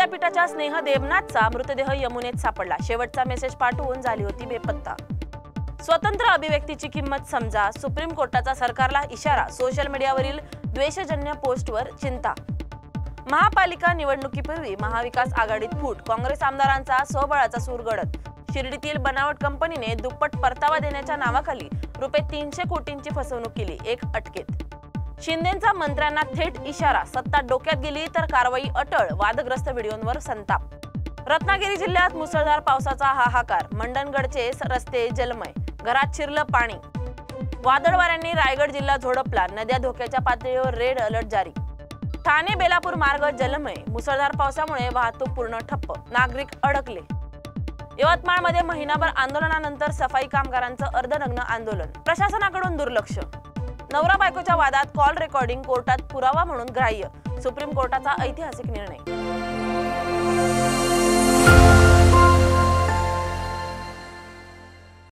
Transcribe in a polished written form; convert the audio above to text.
विद्यापीठाच्या स्नेह देवनाथचा मृतदेह यमुनेत सापडला। शेवटचा मेसेज पाठवून झाली होती बेपत्ता। स्वतंत्र अभिव्यक्तीची किंमत समजा, सुप्रीम कोर्टाचा सरकारला इशारा। सोशल मीडियावरील द्वेषजन्य पोस्टवर चिंता। महापालिका निवडणुकीपूर्वी महाविकास आघाडीत फूट, काँग्रेस आमदारांचा स्वबळाचा सूर गडद। शिर्डीतील बनावट कंपनीने दुप्पट परतावा देण्याच्या नावाखाली रुपये 300 कोटींची फसवणूक केली, एक अटकेत। शिंदेंचा मंत्र्यांना थेट इशारा, सत्ता डोक्यात गेली तर कारवाई अटळ। वादग्रस्त व्हिडिओंवर संताप। रत्नागिरी जिल्ह्यात मुसळधार पावसाचा हाहाकार, मंडणगडचे रस्ते जलमय, घरात शिरलं पाणी। वादळ वाऱ्यांनी रायगड जिल्हा झोडपला, नद्या धोक्याच्या पातळीवर रेड अलर्ट जारी। ठाणे बेलापूर मार्ग जलमय, मुसळधार पावसामुळे वाहतूक पूर्ण ठप्प, नागरिक अडकले। यवतमाळमध्ये महिनाभर आंदोलनानंतर सफाई कामगारांचं अर्धनग्न आंदोलन, प्रशासनाकडून दुर्लक्ष। नवरा बायकोच्या वादात कॉल रेकॉर्डिंग कोर्टात पुरावा म्हणून ग्राह्य, सुप्रीम कोर्टाचा ऐतिहासिक निर्णय।